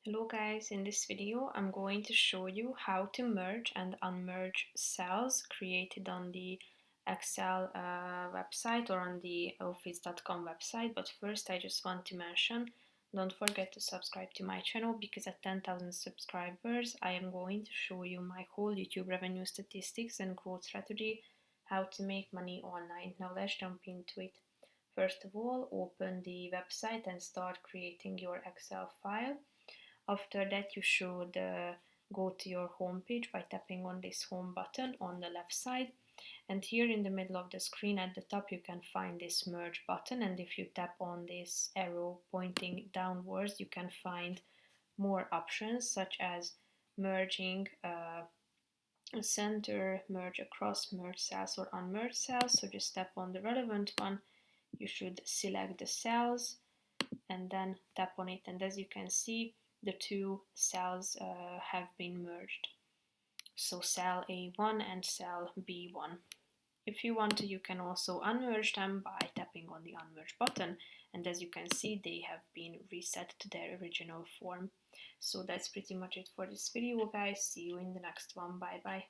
Hello guys, in this video I'm going to show you how to merge and unmerge cells created on the Excel website or on the office.com website. But first I just want to mention, don't forget to subscribe to my channel because at 10,000 subscribers I am going to show you my whole YouTube revenue statistics and growth strategy, how to make money online. Now let's jump into it. First of all, open the website and start creating your Excel file. After that, you should go to your home page by tapping on this home button on the left side. And here in the middle of the screen at the top, you can find this merge button. And if you tap on this arrow pointing downwards, you can find more options such as merging center, merge across, merge cells or unmerge cells. So just tap on the relevant one. You should select the cells and then tap on it, and as you can see, the two cells have been merged. So cell A1 and cell B1. If you want to, you can also unmerge them by tapping on the unmerge button, and as you can see, they have been reset to their original form. So that's pretty much it for this video, guys. See you in the next one. Bye bye.